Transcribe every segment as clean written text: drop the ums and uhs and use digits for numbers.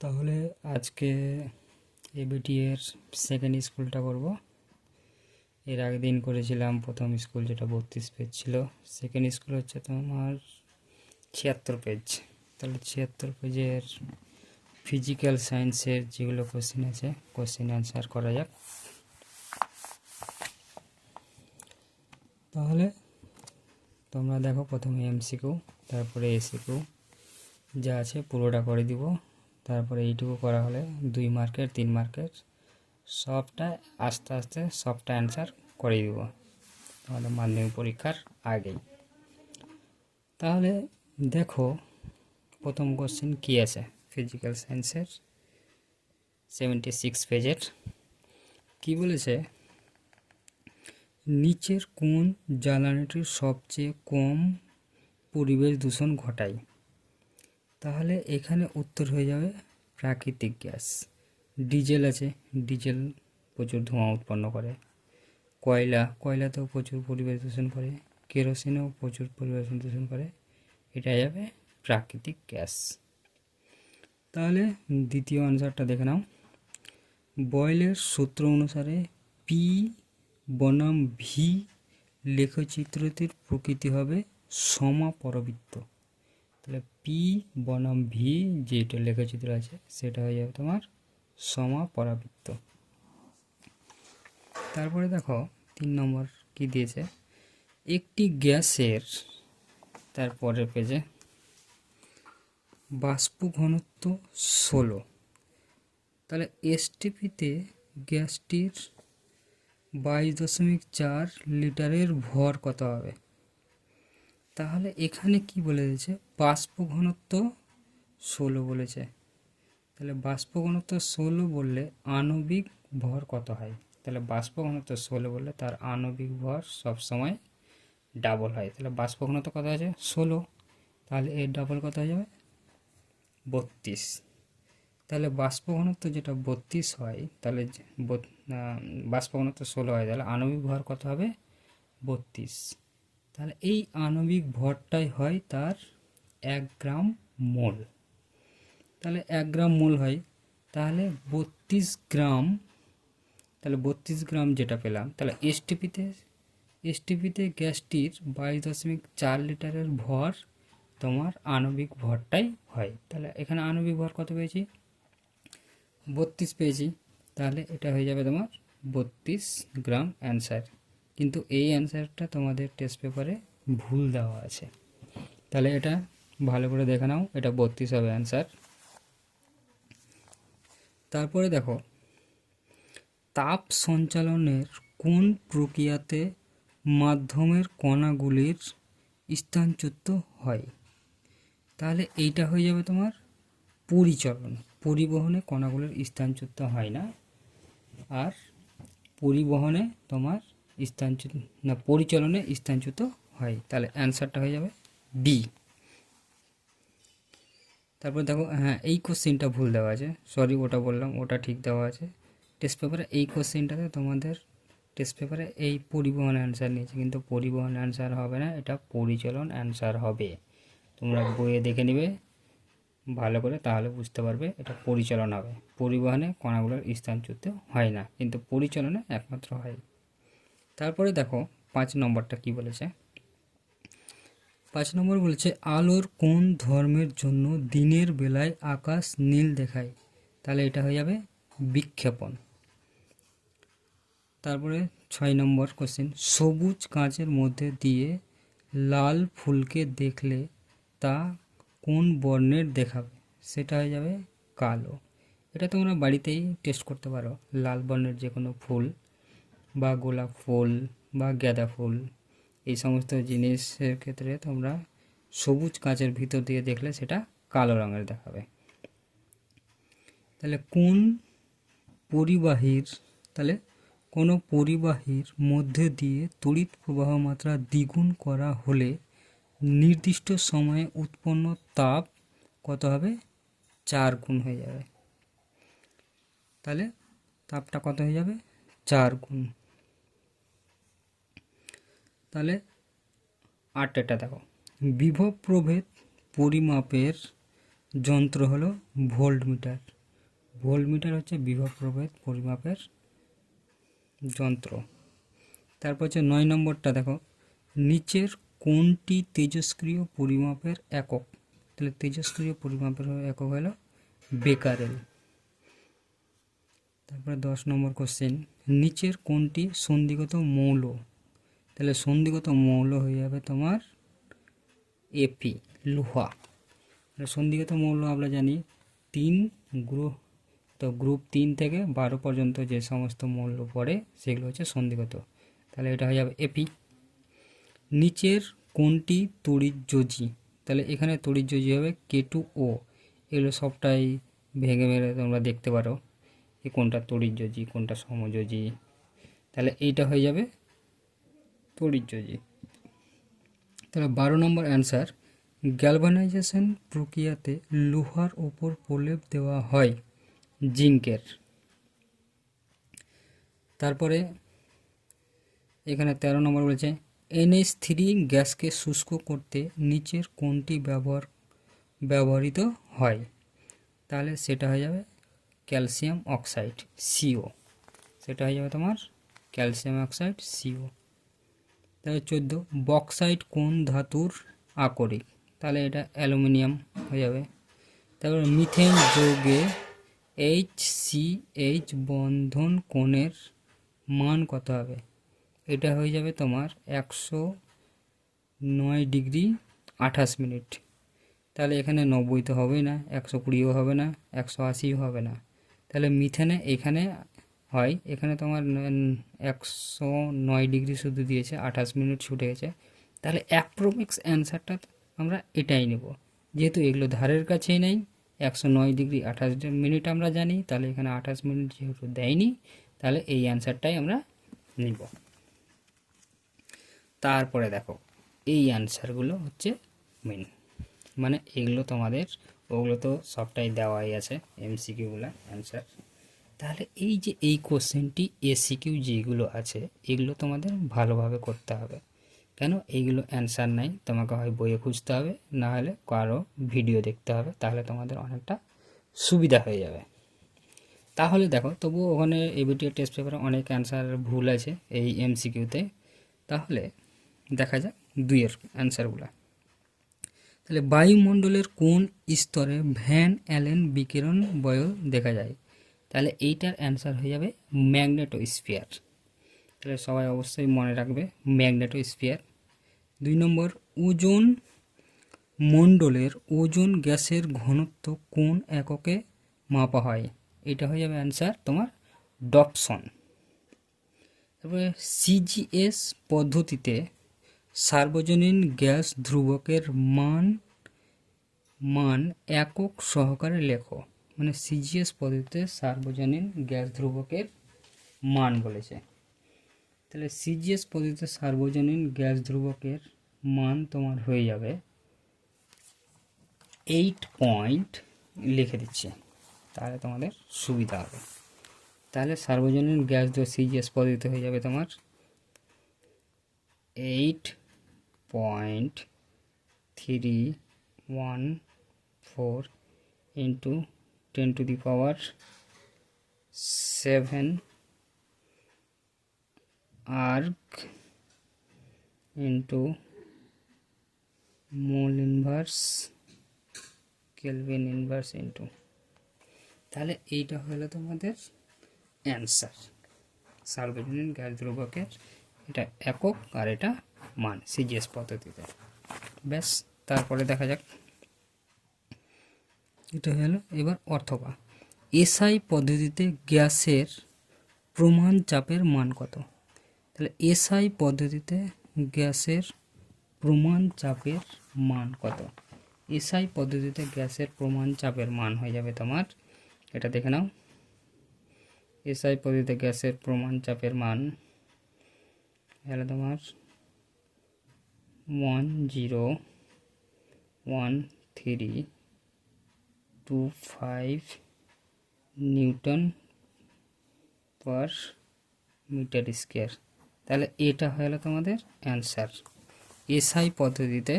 তাহলে আজকে এবিটি এর সেকেন্ড স্কুলটা করব। এর আগের দিন করেছিলাম প্রথম স্কুল, যেটা 32 পেজ ছিল। সেকেন্ড স্কুল হচ্ছে তোমার 76 পেজ। তাহলে 76 পেজের ফিজিক্যাল সায়েন্সের যেগুলো কোশ্চেন আছে, কোশ্চেন অ্যান্সার করা যাক। তাহলে তোমরা দেখো, প্রথমে এমসিকিউ, তারপরে এসিকিউ যা আছে পুরোটা করে দিব। তারপরে এইটুকু করা হলে 2 মার্কের 3 মার্কের সবটা আস্তে আস্তে সবটা অ্যান্সার করে দিব আমাদের মাধ্যমিক পরীক্ষার আগেই। তাহলে দেখো, প্রথম কোশ্চেন কী আছে ফিজিক্যাল সায়েন্সের 76 পেজের। কি বলেছে, নিচের কোন জ্বালানিটির সবচেয়ে কম পরিবেশ দূষণ ঘটায়? তাহলে এখানে উত্তর হয়ে যাবে প্রাকৃতিক গ্যাস। ডিজেল আছে, ডিজেল প্রচুর ধোঁয়া উৎপন্ন করে। কয়লাতেও প্রচুর পরিবেশ দূষণ করে। কেরোসিনেও প্রচুর পরিবেশ দূষণ করে। এটা যাবে প্রাকৃতিক গ্যাস। তাহলে দ্বিতীয় আনসারটা দেখে নাও। বয়েলের সূত্র অনুসারে পি বনাম ভি লেখচিত্রটির প্রকৃতি হবে সমাপরাবৃত্ত। তাহলে পি বনাম ভি যেটা লেখচিত্র আছে সেটা হয়ে যাবে তোমার সমাপরাবৃত্ত। তারপরে দেখো 3 নম্বর কি দিয়েছে, একটি গ্যাসের, তারপরের পেজে, বাষ্প ঘনত্ব 16। তাহলে এসটিপিতে গ্যাসটির 22.4 লিটারের ভর কত হবে? তাহলে এখানে কি বলে দিয়েছে, বাষ্প ঘনত্ব 16 বলেছে। তাহলে বাষ্প ঘনত্ব 16 বললে আণবিক ভর কত হয়? তাহলে বাষ্প ঘনত্ব 16 বললে তার আণবিক ভর সবসময় ডাবল হয়। তাহলে বাষ্প ঘনত্ব কত আছে? 16। তাহলে এর ডাবল কত হয়ে যাবে? 32। তাহলে বাষ্প ঘনত্ব যেটা 32 হয়, তাহলে বাষ্প ঘনত্ব 16 হয়, তাহলে আণবিক ভর কত হবে? 32। তাহলে এই আণবিক ভরটাই হয় তার 1 গ্রাম মোল। তাহলে 1 গ্রাম মোল হয়, তাহলে 32 গ্রাম। তাহলে 32 গ্রাম যেটা পেলাম, তাহলে এসটিপিতে গ্যাসটির 22.4 লিটারের ভর তোমার আণবিক ভরটাই হয়। তাহলে এখানে আণবিক ভর কত পেয়েছি? 32 পেয়েছি। তাহলে এটা হয়ে যাবে তোমার 32 গ্রাম অ্যান্সার। কিন্তু এই অ্যান্সারটা তোমাদের টেস্ট পেপারে ভুল দেওয়া আছে। তাহলে এটা ভালো করে দেখে নাও, এটা 32 হবে অ্যান্সার। তারপরে দেখো, তাপ সঞ্চালনের কোন প্রক্রিয়াতে মাধ্যমের কণাগুলির স্থানচ্যুত হয়? তাহলে এইটা হয়ে যাবে তোমার পরিচলন। পরিবহনে কণাগুলির স্থানচ্যুত হয় না, আর পরিবহনে তোমার পরিচলনে স্থানচ্যুত হয়। তাহলে অ্যান্সারটা হয়ে যাবে বি। তারপর দেখো, হ্যাঁ এই কোশ্চেনটা ভুল দেওয়া আছে, সরি, ওটা বললাম, ওটা ঠিক দেওয়া আছে টেস্ট পেপারে। এই কোশ্চেনটাতে তোমাদের টেস্ট পেপারে এই পরিবহন অ্যান্সার নিয়েছে, কিন্তু পরিবহন অ্যান্সার হবে না, এটা পরিচালন অ্যান্সার হবে। তোমরা বইয়ে দেখে নিবে ভালো করে, তাহলে বুঝতে পারবে এটা পরিচালন হবে। পরিবহনে কণাগুলোর স্থানচ্যুত হয় না, কিন্তু পরিচালনে একমাত্র হয়। তারপরে দেখো 5 নম্বরটা কি বলেছে। 5 নম্বর বলেছে, আলোর কোন ধর্মের জন্য দিনের বেলায় আকাশ নীল দেখায়? তাহলে এটা হয়ে যাবে বিক্ষেপণ। তারপরে 6 নম্বর কোশ্চেন, সবুজ কাঁচের মধ্যে দিয়ে লাল ফুলকে দেখলে তা কোন বর্ণের দেখাবে? সেটা হয়ে যাবে কালো। এটা তোমরা বাড়িতেই টেস্ট করতে পারো। লাল বর্ণের যে কোনো ফুল বা গোলাপ ফুল বা গাঁদা ফুল, এই সমস্ত জিনিসের ক্ষেত্রে তোমরা সবুজ কাঁচের ভিতর দিয়ে দেখলে সেটা কালো রঙের দেখাবে। তাহলে কোনো পরিবাহীর মধ্যে দিয়ে তড়িৎ প্রবাহ মাত্রা দ্বিগুণ করা হলে নির্দিষ্ট সময়ে উৎপন্ন তাপ কত হবে? 4 গুণ হয়ে যাবে। তাহলে তাপটা কত হয়ে যাবে? 4 গুণ। তাহলে 8টা দেখো, বিভব প্রভেদ পরিমাপের যন্ত্র হলো ভোল্টমিটার। ভোল্টমিটার হচ্ছে বিভব প্রভেদ পরিমাপের যন্ত্র। তারপর হচ্ছে 9 নম্বরটা দেখো, নিচের কোনটি তেজস্ক্রিয় পরিমাপের একক? তাহলে তেজস্ক্রিয় পরিমাপের একক হলো বেকারেল। তারপরে 10 নম্বর কোশ্চেন, নিচের কোনটি সন্ধিগত মৌল? তাহলে সন্ধিগত মৌল হয়ে যাবে তোমার এপি, লোহা। সন্ধিগত মৌল আমরা জানি 3 গ্রুপ, তো গ্রুপ 3 থেকে 12 পর্যন্ত যে সমস্ত মৌল পড়ে সেগুলো হচ্ছে সন্ধিগত। তাহলে এটা হয়ে যাবে এপি। নিচের কোনটি তড়িৎযোজী? তাহলে এখানে তড়িৎযোজী হবে K2O। এগুলো সবটাই ভেঙে ভেঙে তোমরা দেখতে পারো যে কোনটা তড়িৎযোজী কোনটা সমযোজী। তাহলে এইটা হয়ে যাবে তড়িৎযোজী। তাহলে 12 নম্বর অ্যান্সার, গ্যালভানাইজেশন প্রক্রিয়াতে লোহার ওপর প্রলেপ দেওয়া হয় জিঙ্কের। তারপরে এখানে 13 নম্বর বলেছে, NH3 গ্যাসকে শুষ্ক করতে নিচের কোনটি ব্যবহৃত হয়? তাহলে সেটা হয়ে যাবে ক্যালসিয়াম অক্সাইড, CO। সেটা হয়ে যাবে তোমার ক্যালসিয়াম অক্সাইড, CO। তাহলে 14, বক্সাইট কোন ধাতুর আকরিক? তাহলে এটা অ্যালুমিনিয়াম হয়ে যাবে। তারপরে মিথেন যৌগে HCH বন্ধন কোণের মান কত হবে? এটা হয়ে যাবে তোমার 109 ডিগ্রি 28 মিনিট। তাহলে এখানে 90 তো হবেই না, 120ও হবে না, 180ও হবে না। তাহলে মিথেনে এখানে হয়, এখানে তোমার 109 ডিগ্রি শুধু দিয়েছে, 28 মিনিট ছুটে গেছে। তাহলে অ্যাপ্রোক্স অ্যান্সারটা আমরা এটাই নেব, যেহেতু এগুলো ধারের কাছেই নেই। 109 ডিগ্রি 28 মিনিট আমরা জানি, তাহলে এখানে 28 মিনিট যেহেতু দেয়নি, তাহলে এই অ্যান্সারটাই আমরা নিব। তারপরে দেখো এই অ্যান্সারগুলো হচ্ছে মেন, মানে এগুলো তোমাদের, ওগুলো তো সবটাই দেওয়াই আছে MCQগুলো অ্যান্সার। তাহলে এই যে এই কোশ্চেনটি SCQ যেগুলো আছে এগুলো তোমাদের ভালোভাবে করতে হবে। কেন? এইগুলো অ্যান্সার নাই, তোমাকে হয় বইয়ে খুঁজতে হবে, না হলে কারো ভিডিও দেখতে হবে, তাহলে তোমাদের অনেকটা সুবিধা হয়ে যাবে। তাহলে দেখো, তবুও ওখানে ABTR টেস্ট পেপারে অনেক অ্যান্সার ভুল আছে এই MCQতে। তাহলে দেখা যাক 2-এর অ্যান্সারগুলো। তাহলে বায়ুমণ্ডলের কোন স্তরে ভ্যান অ্যালেন বিকিরণ বয়ল দেখা যায়? তাহলে এইটার অ্যান্সার হয়ে যাবে ম্যাগনেটোস্ফিয়ার। তাহলে সবাই অবশ্যই মনে রাখবে ম্যাগনেটোস্ফিয়ার। 2 নম্বর, ওজোন মণ্ডলের ওজোন গ্যাসের ঘনত্ব কোন এককে মাপা হয়? এটা হয়ে যাবে অ্যান্সার তোমার ডপসন। তারপরে CGS পদ্ধতিতে সার্বজনীন গ্যাস ধ্রুবকের মান একক সহকারে লেখো। মানে CGS পদ্ধতিতে সার্বজনীন গ্যাস ধ্রুবকের মান বলেছে। তাহলে CGS পদ্ধতিতে সার্বজনীন গ্যাস ধ্রুবকের মান তোমার হয়ে যাবে 8 পয়েন্ট, লিখে দিচ্ছি তাহলে তোমাদের সুবিধা হবে। তাহলে সার্বজনীন গ্যাস CGS পদ্ধতিতে হয়ে যাবে তোমার 8.314 into 10⁻7 erg into mole inverse kelvin inverse into. তাহলে এইটা হলো তোমাদের অ্যান্সার, সার্বজনীন গ্যাস ধ্রুবকের এটা একক আর এটা মান CGS পদ্ধতিতে। ব্যাস, তারপরে দেখা যাক, এটা হলো এবার অথবা SI পদ্ধতিতে গ্যাসের প্রমাণ চাপের মান কত? তাহলে SI পদ্ধতিতে গ্যাসের প্রমাণ চাপের মান কত? SI পদ্ধতিতে গ্যাসের প্রমাণ চাপের মান হয়ে যাবে তোমার, এটা দেখে নাও, SI পদ্ধতিতে গ্যাসের প্রমাণ চাপের মান হলো তোমার 101325 নিউটন পার মিটার স্কয়ার। তাহলে এটা হলো তোমাদের অ্যান্সার। SI পদ্ধতিতে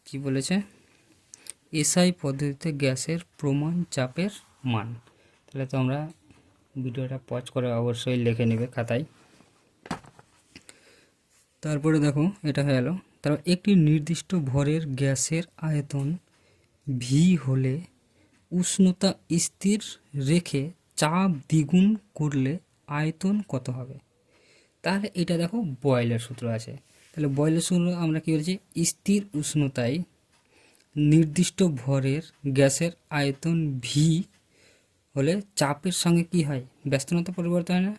কি বলেছে? SI পদ্ধতিতে গ্যাসের প্রমাণ চাপের মান তাহলে তোমরা ভিডিওটা পজ করে অবশ্যই লিখে নেবে খাতায়। তারপরে দেখো এটা হয়ে গেল। তারপর একটি নির্দিষ্ট ভরের গ্যাসের আয়তন ভি হলে উষ্ণতা স্থির রেখে চাপ দ্বিগুণ করলে আয়তন কত হবে? তাহলে এটা দেখো বয়েলের সূত্র আছে। তাহলে বয়েলের সূত্র আমরা কী বলছি, স্থির উষ্ণতায় নির্দিষ্ট ভরের গ্যাসের আয়তন ভি হলে চাপের সঙ্গে কি হয়, ব্যস্ততা পরিবর্তন হয় না।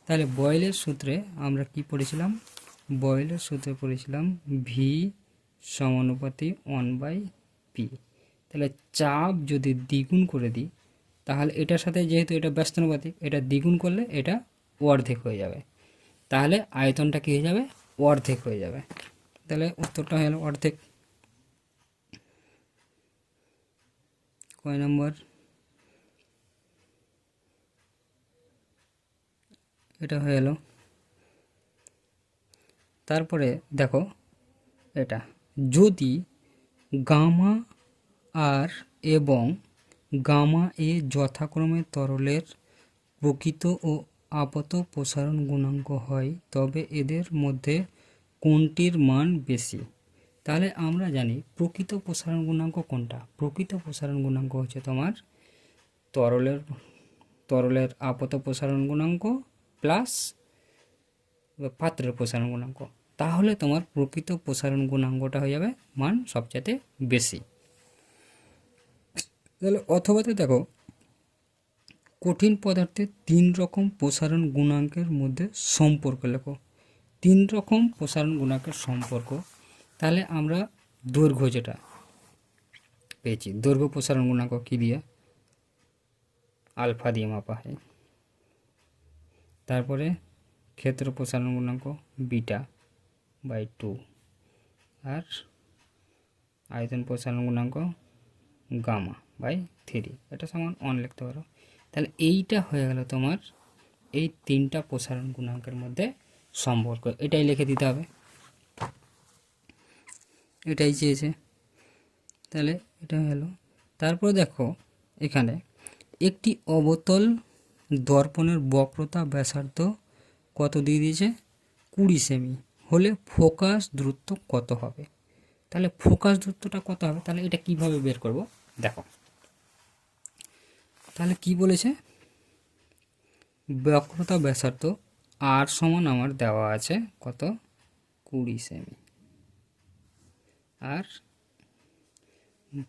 তাহলে বয়েলের সূত্রে আমরা কি পড়েছিলাম, বয়েলের সূত্রে পড়েছিলাম ভি সমানুপাতি 1/p। তাহলে চাপ যদি দ্বিগুণ করে দিই, তাহলে এটার সাথে যেহেতু এটা ব্যস্তানুপাতিক, এটা দ্বিগুণ করলে এটা অর্ধেক হয়ে যাবে, তাহলে আয়তনটা কী হয়ে যাবে, অর্ধেক হয়ে যাবে। তাহলে উত্তরটা হয়ে গেল অর্ধেক। কয় নম্বর, এটা হয়ে গেল। তারপরে দেখো এটা, যদি গামা আর এবং গামা এ যথাক্রমে তরলের প্রকৃত ও আপত প্রসারণ গুণাঙ্ক হয়, তবে এদের মধ্যে কোনটির মান বেশি? তাহলে আমরা জানি প্রকৃত প্রসারণ গুণাঙ্ক কোনটা। প্রকৃত প্রসারণ গুণাঙ্ক হচ্ছে তোমার তরলের আপত প্রসারণ গুণাঙ্ক প্লাস পাত্রের প্রসারণ গুণাঙ্ক। তাহলে তোমার প্রকৃত প্রসারণ গুণাঙ্কটা হয়ে যাবে মান সবচেয়ে বেশি। তাহলে অথবাতে দেখো, কঠিন পদার্থের 3 রকম প্রসারণ গুণাঙ্কের মধ্যে সম্পর্ক লেখো। 3 রকম প্রসারণ গুণাঙ্কের সম্পর্ক। তাহলে আমরা দৈর্ঘ্য যেটা পেয়েছি, দৈর্ঘ্য প্রসারণ গুণাঙ্ক কী দিয়ে, আলফা দিয়ে মাপা হয়। তারপরে ক্ষেত্র প্রসারণ গুণাঙ্ক β/2, আর আয়তন প্রসারণ গুণাঙ্ক γ/3, এটা সমান 1 লিখতে পারো। তাহলে এইটা হয়ে গেল তোমার এই 3টা প্রসারণ গুণাঙ্কের মধ্যে সম্পর্ক, এটাই লিখে দিতে হবে, এটাই চেয়েছে। তাহলে এটা হলো। তারপরে দেখো এখানে একটি অবতল দর্পণের বক্রতা ব্যাসার্ধ কত দিয়ে দিয়েছে, 20 সেমি হলে ফোকাস দূরত্ব কত হবে? তাহলে ফোকাস দূরত্বটা কত হবে, তাহলে এটা কিভাবে বের করব দেখো। তাহলে কি বলেছে, বক্রতা ব্যাসার্ধ আর সমান আমার দেওয়া আছে কত, 20 সেমি, আর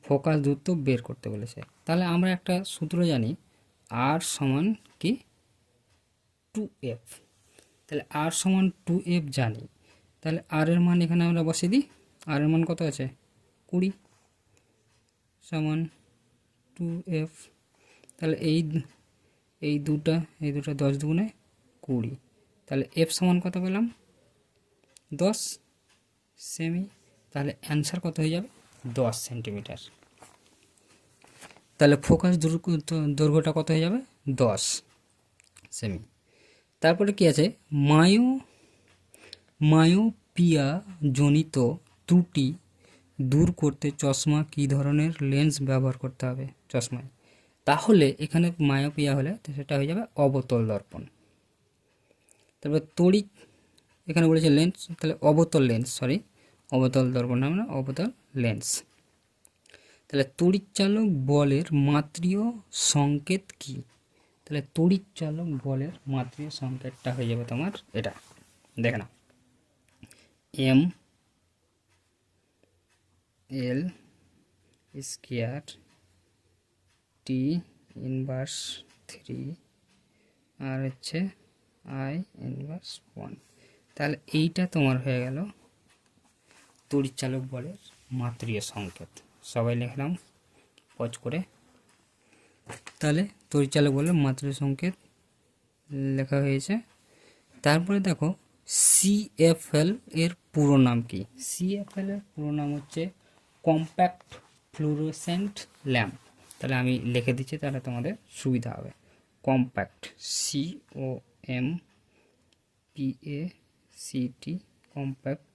ফোকাস দূরত্ব বের করতে বলেছে। তাহলে আমরা একটা সূত্র জানি, আর সমান কি 2f। তাহলে আর সমান 2f জানি, তাহলে আর এর মান এখানে আমরা বসিয়ে দিই। আর এর মান কত আছে, 20 সমান 2f। তাহলে এই দুটা 10 দুগুণে 20, তাহলে এফ সমান কত পেলাম, 10 সেমি। তাহলে অ্যান্সার কত হয়ে যাবে, 10 সেন্টিমিটার। তাহলে ফোকাস দৈর্ঘ্যটা কত হয়ে যাবে, 10 সেমি। তারপরে কি আছে, মায়োপিয়া জনিত ত্রুটি দূর করতে চশমা কী ধরনের লেন্স ব্যবহার করতে হবে চশমায়? তাহলে এখানে মায়োপিয়া হলে সেটা হয়ে যাবে অবতল দর্পণ। তারপর তড়িৎ, এখানে বলেছে লেন্স, তাহলে অবতল লেন্স, অবতল দর্পণ নাম না, অবতল লেন্স। তাহলে তড়িৎচালক বলের মাত্রীয় সংকেত কি? তাহলে তড়িৎচালক বলের মাত্রীয় সংকেতটা হয়ে যাবে তোমার এটা, দেখে না, mL স্কয়ার t ইনভার্স 3 আর হচ্ছে I ইনভার্স 1। তাহলে এইটা তোমার হয়ে গেল তড়িৎচালক বলের মাত্রীয় সংকেত। সবাই লিখলাম পজ করে। তাহলে তড়িৎচালক বলের মাত্রীয় সংকেত লেখা হয়েছে। তারপরে দেখো CFL এর পুরো নাম কি? CFL এর পুরো নাম হচ্ছে কম্প্যাক্ট ফ্লুরোসেন্ট ল্যাম্প। তাহলে আমি লিখে দিচ্ছি, তাহলে তোমাদের সুবিধা হবে। Compact, COMPACT, compact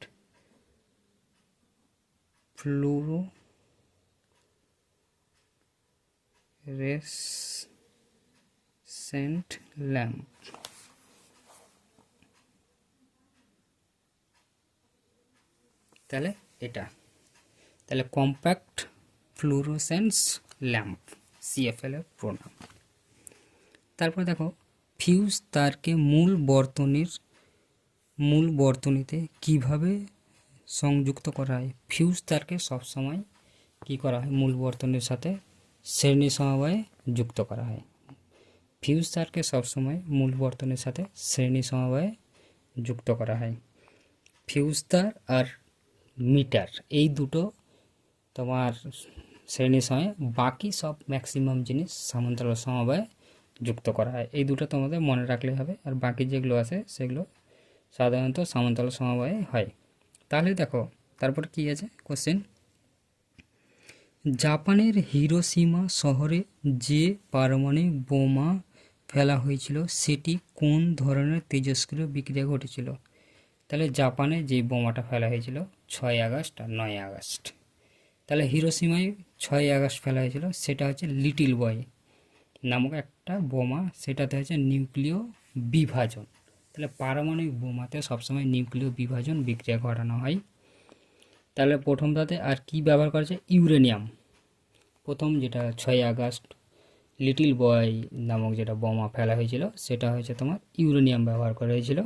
fluorescent fluorescent lamp. তাহলে এটা, তাহলে কম্প্যাক্ট ফ্লুরোসেন্স ল্যাম্প, CFL এর প্রোনাম। তারপর দেখো ফিউজ তারকে মূল বর্তনীতে কিভাবে সংযুক্ত করা হয়। ফিউজ তারকে সবসময় কি করা হয়, মূল বর্তনীর সাথে শ্রেণী সমবায়ে যুক্ত করা হয়। ফিউজ তারকে সবসময় মূল বর্তনীর সাথে শ্রেণী সমবায়ে যুক্ত করা হয়। ফিউজ তার আর মিটার এই দুটো তোমার শ্রেণী সময়ে, বাকি সব ম্যাক্সিমাম জিনিস সমান্তরাল সমবায়ে যুক্ত করা হয়। এই দুটো তোমাদের মনে রাখলে হবে, আর বাকি যেগুলো আছে সেগুলো সাধারণত সমান্তরাল সমবায়ে হয়। তাহলে দেখো তারপর কি আছে কোশ্চেন, জাপানের হিরোশিমা শহরে যে পারমাণবিক বোমা ফেলা হয়েছিল সেটি কোন ধরনের তেজস্ক্রিয় বিক্রিয়া ঘটেছিল। তাহলে জাপানে যে বোমাটা ফেলা হয়েছিল 6 আগস্ট আর 9 আগস্ট। তাহলে হিরোশিমায় 6 আগস্ট ফেলা হয়েছিল, সেটা হচ্ছে লিটিল বয় নামক একটা বোমা, সেটাতে হচ্ছে নিউক্লিয় বিভাজন। তাহলে পারমাণবিক বোমাতে সবসময় নিউক্লিয় বিভাজন বিক্রিয়া ঘটানো হয়। তাহলে প্রথমটাতে আর কি ব্যবহার করেছে, ইউরেনিয়াম। প্রথম যেটা 6 আগস্ট লিটিল বয় নামক যেটা বোমা ফেলা হয়েছিল সেটা হচ্ছে তোমার ইউরেনিয়াম ব্যবহার করা হয়েছিল।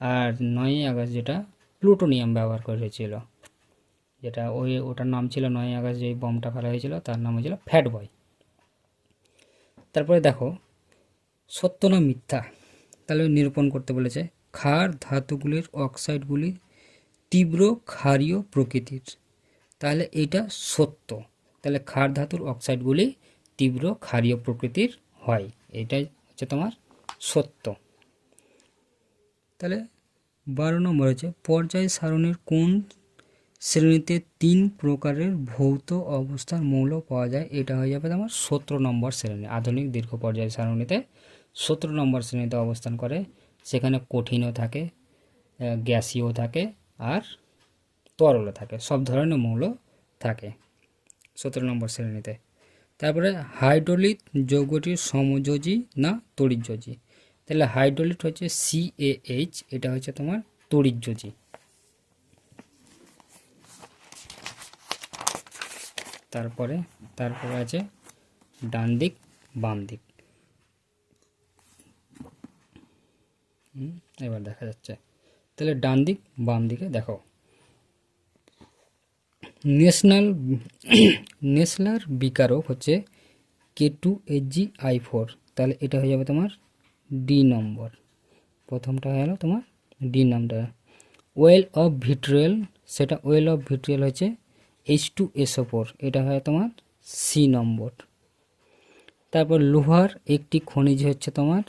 আর 9 আগস্ট যেটা প্লুটোনিয়াম ব্যবহার করা হয়েছিল, যেটা ওটার নাম ছিল 9 আগস্ট যে বমটা ফেলা হয়েছিল তার নাম হয়েছিল ফ্যাট বয়। তারপরে দেখো সত্য না মিথ্যা, তাহলে নিরূপণ করতে বলেছে। ক্ষার ধাতুগুলির অক্সাইডগুলি তীব্র ক্ষারীয় প্রকৃতির, তাহলে এটা সত্য। তাহলে ক্ষার ধাতুর অক্সাইডগুলি তীব্র ক্ষারীয় প্রকৃতির হয়, এটাই হচ্ছে তোমার সত্য। তাহলে 12 নম্বর হচ্ছে পর্যায় সারণীর কোন শ্রেণীতে 3 প্রকারের ভৌত অবস্থার মৌল পাওয়া যায়। এটা হয়ে যাবে তোমার 17 নম্বর শ্রেণী। আধুনিক দীর্ঘ পর্যায় সারণীতে 17 নম্বর শ্রেণীতে অবস্থান করে। সেখানে কঠিনও থাকে, গ্যাসীয় থাকে আর তরলও থাকে, সব ধরনের মৌল থাকে 17 নম্বর শ্রেণীতে। তারপরে হাইড্রোলিক যৌগটির সমযোজী না তড়িৎযোজী। তাহলে হাইড্রোলিক হচ্ছে CaH, এটা হচ্ছে তোমার তড়িৎযোজী। তারপরে আছে ডান দিক বাম দিক। এবার দেখা যাচ্ছে, তাহলে ডান দিক বাম দিকে দেখো, নেসলার বিকারক হচ্ছে K2HgI4, তাহলে এটা হয়ে যাবে তোমার ডি নম্বর। প্রথমটা হয়ে গেল তোমার D number. Well of vitriol, সেটা ওয়েল অফ ভিট্রিয়াল হচ্ছে H2SO4, এটা হয় তোমার সি নম্বর। তারপর লোহার একটি খনিজ হচ্ছে তোমার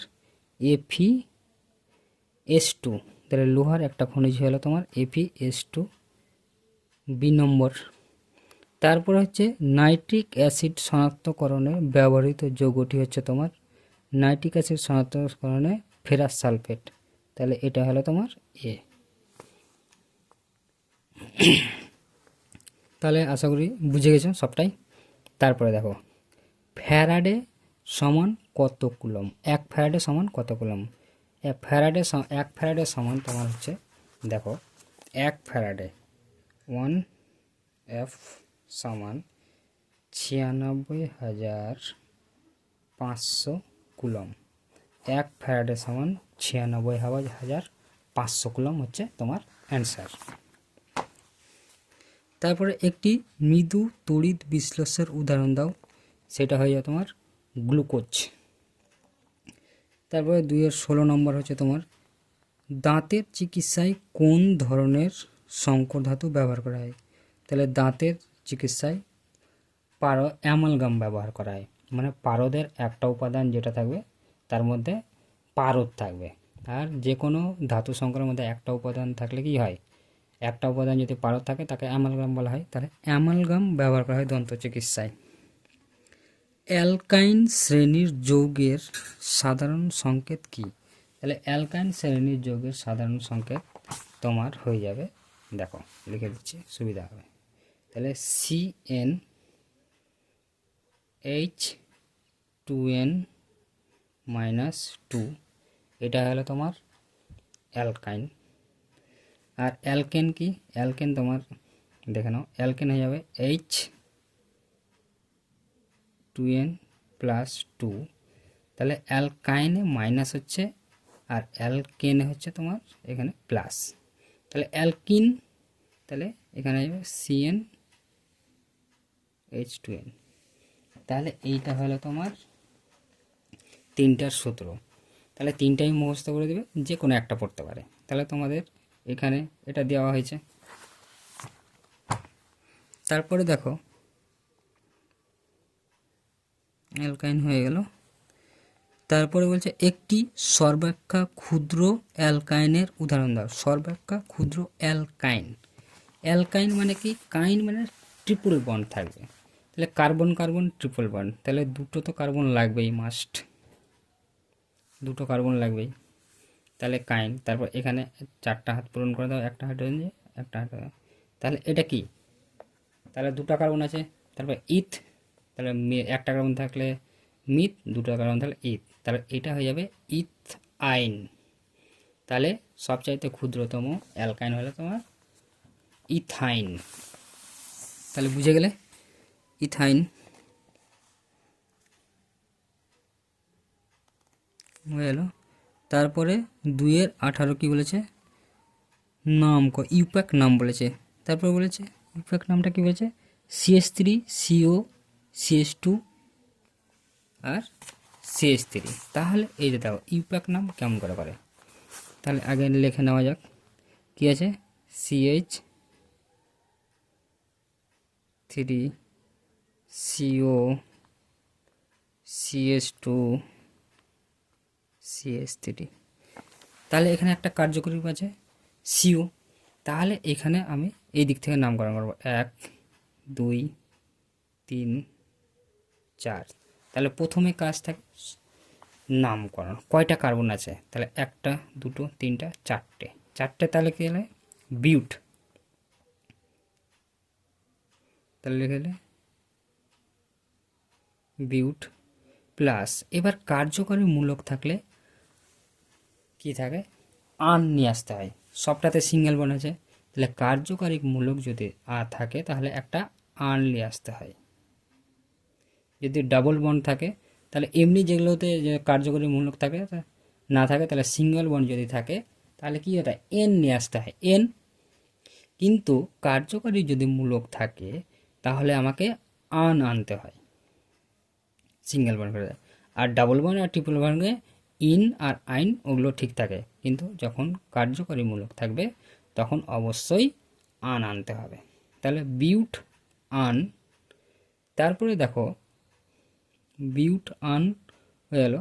Fe2, তাহলে লোহার একটা খনিজ হলো তোমার Fe2, বি নম্বর। তারপর হচ্ছে নাইট্রিক অ্যাসিড শনাক্তকরণে ব্যবহৃত যৌগটি হচ্ছে তোমার নাইট্রিক অ্যাসিড শনাক্তকরণে ফেরাস সালফেট, তাহলে এটা হলো তোমার এ। তাহলে আশা করি বুঝে গেছো সবটাই। তারপরে দেখো ফ্যারাডে সমান কত কুলম, 1 ফ্যারাডে সমান কত কুলম। 1 ফ্যারাডে সমান তোমার হচ্ছে দেখো 1 ফ্যারাডে 1F সমান 96,500 কুলম। 1 ফ্যারাডে সমান 96,500 কুলম হচ্ছে তোমার অ্যান্সার। তারপরে একটি মৃদু তড়িৎ বিশ্লেষণের উদাহরণ দাও, সেটা হয়ে যাবে তোমার গ্লুকোজ। তারপরে 2-16 নম্বর হচ্ছে তোমার দাঁতের চিকিৎসায় কোন ধরনের সংকর ধাতু ব্যবহার করা হয়। তাহলে দাঁতের চিকিৎসায় অ্যামালগাম ব্যবহার করা হয়, মানে পারদের একটা উপাদান যেটা থাকবে তার মধ্যে পারদ থাকবে। আর যে কোনো ধাতু সংকরের মধ্যে একটা উপাদান থাকলে কি হয়, একটা উপাদান যদি পারদ থাকে তাকে অ্যামালগাম বলা হয়। তাহলে অ্যামালগাম ব্যবহার করা হয় দন্ত চিকিৎসায়। অ্যালকাইন শ্রেণীর যৌগের সাধারণ সংকেত কি। তাহলে অ্যালকাইন শ্রেণীর যৌগের সাধারণ সংকেত তোমার হয়ে যাবে, দেখো লিখে দিচ্ছি সুবিধা হবে। তাহলে CnH2n -2, এটা হলো তোমার অ্যালকাইন। আর অ্যালকেন কি? অ্যালকেন তোমার দেখে নাও, অ্যালকেন হয়ে যাবে H2n+2। তাহলে অ্যালকাইনে মাইনাস হচ্ছে আর অ্যালকেনে হচ্ছে তোমার এখানে প্লাস। তাহলে অ্যালকিন, তাহলে এখানে যাবে CnH2n। তাহলে এইটা হলো তোমার তিনটার সূত্র। তাহলে তিনটাই মুখস্থ করে দেবে, যে কোনো একটা পড়তে পারে। তাহলে তোমাদের এখানে এটা দেওয়া হয়েছে। তারপরে দেখো অ্যালকাইন হয়ে গেল। তারপরে বলছে একটি সর্বাপেক্ষা ক্ষুদ্র অ্যালকাইনের উদাহরণ দাও। সর্বাপেক্ষা ক্ষুদ্র অ্যালকাইন, অ্যালকাইন মানে কি? কাইন মানে ট্রিপল বন্ড থাকবে। তাহলে কার্বন কার্বন ট্রিপল বন্ড, তাহলে দুটো তো কার্বন লাগবেই, মাস্ট, দুটো কার্বন লাগবেই। তাহলে কাইন, তারপর এখানে 4টা হাত পূরণ করে দাও, একটা হাইড্রোজেন দিয়ে একটা হাইড্রোজেন। তাহলে এটা কি? তাহলে 2টা কার্বন আছে, তারপর ইথ, তাহলে একটা কার্বন থাকলে মিথ, 2টা কার্বন থাকলে ইথ, তাহলে এটা হয়ে যাবে ইথ আইন। তাহলে সবচাইতে ক্ষুদ্রতম অ্যালকাইন হলো তোমার ইথাইন। তাহলে বুঝে গেলে ইথাইন হয়ে গেল। তারপরে 2-18 কি বলেছে? নাম ইউপ্যাক নাম বলেছে। তারপর বলেছে ইউপ্যাক নামটা কি বলেছে? CH3CO CH2 আর CH3। তাহলে এই যে দেখো ইউপ্যাক নাম কেমন করে। তাহলে আগে লিখে নেওয়া যাক কি আছে। CH3CO CH2 CH3। তাহলে এখানে একটা কার্যকরী আছে CO। তাহলে এখানে আমি এই দিক থেকে নামকরণ করবো 1 2 3 4। তাহলে প্রথমে কাজ থাকে নামকরণ, কয়টা কার্বন আছে? তাহলে 1টা 2টো 3টা 4টে। তাহলে কি হলে বিউট, তাহলে লিখে দিলে বিউট প্লাস। এবার কার্যকরী মূলক থাকলে কি থাকে? আন নিয়ে আসতে হয়। সবটাতে সিঙ্গেল বন্ড আছে, তাহলে কার্যকারী মূলক যদি থাকে তাহলে একটা আন নিয়ে আসতে হয়। যদি ডাবল বন্ড থাকে তাহলে এমনি যেগুলোতে যে কার্যকরী মূলক থাকে না থাকে, তাহলে সিঙ্গেল বন্ড যদি থাকে তাহলে কি হতে হয়? এন নিয়ে আসতে হয়, এন। কিন্তু কার্যকরী যদি মূলক থাকে তাহলে আমাকে আন আনতে হয়, সিঙ্গেল বন্ড করে। আর ডাবল বন্ড আর ট্রিপল বন্ডে ইন আর আইন ওগুলো ঠিক থাকে, কিন্তু যখন কার্যকরী মূলক থাকবে তখন অবশ্যই আন আনতে হবে। তাহলে বিউট আন। তারপরে দেখো বিউট আন হয়ে গেল।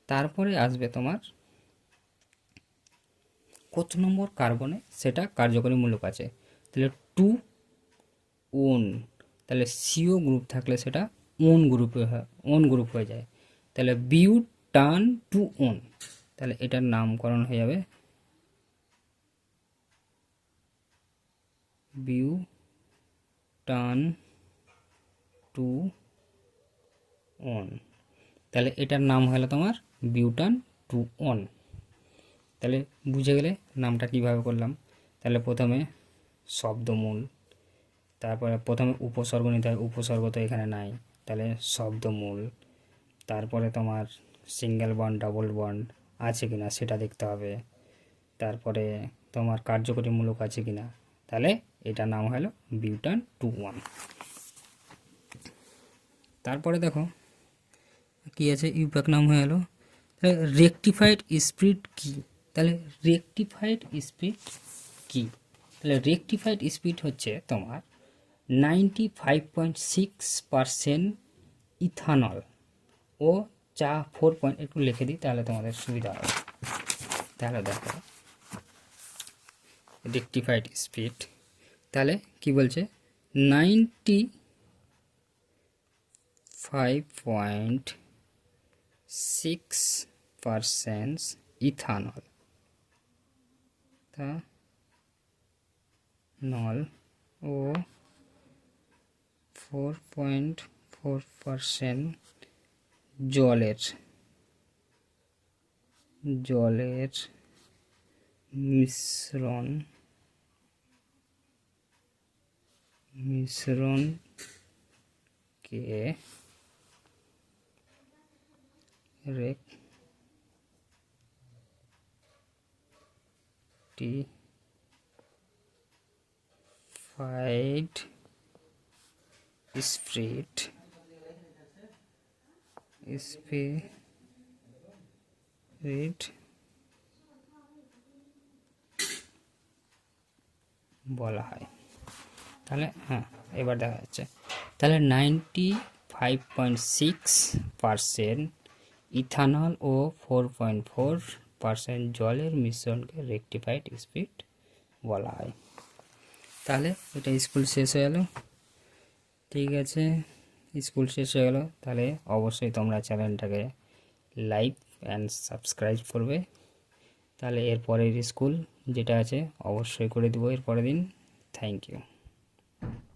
তারপরে আসবে তোমার কত নম্বর কার্বনে সেটা কার্যকরী মূলক আছে। তাহলে 2 ওন, তাহলে সিও গ্রুপ থাকলে সেটা ওন গ্রুপ হয়ে যায়। তাহলে বিউটান 2 ওন, তাহলে এটার নামকরণ হয়ে যাবে বিউটান 2 ওন। তাহলে এটার নাম হলো তোমার বিউটান 2 ওন। তাহলে বুঝে গেলে নামটা কিভাবে করলাম। তাহলে প্রথমে শব্দমূল, তারপরে প্রথমে উপসর্গ নিতে হয়, উপসর্গ তো এখানে নাই, তাহলে শব্দমূল। তারপরে তোমার সিঙ্গেল বন্ড ডাবল বন্ড আছে কিনা সেটা দেখতে হবে। তারপরে তোমার কার্যকরী মূলক আছে কিনা, তাহলে এটা নাম হলো বিউটান 2 ওন। তারপরে দেখো কি আছে, ইউপ্যাক নাম হয়ে গেলো। তাহলে রেকটিফাইড স্পিরিট কি? তাহলে রেকটিফাইড স্পিরিট কি? তাহলে রেকটিফাইড স্পিরিট হচ্ছে তোমার 95.6% ইথানল ও 4 একটু লিখে দিই তাহলে তোমাদের সুবিধা হবে। তাহলে দেখো রেকটিফাইড স্পিরিট, তাহলে কি বলছে? 95.6% ইথানল ও 4.4% জলের জলের মিশ্রণকে রেকটিফাইড স্পিরিট বলা হয়। তাহলে হ্যাঁ, এবার দেখা যাচ্ছে তাহলে 95.6% ইথানল ও 4.4% জলের মিশ্রণকে রেকটিফাইড স্পিরিট বলা হয়। তাহলে এটা স্কুল শেষ হয়ে গেল। ঠিক আছে, স্কুল শেষ হয়ে গেল। তাহলে অবশ্যই তোমরা চ্যানেলটাকে লাইক অ্যান্ড সাবস্ক্রাইব করবে। তাহলে এরপরের স্কুল যেটা আছে অবশ্যই করে দেবো এর পরের দিন। Thank you.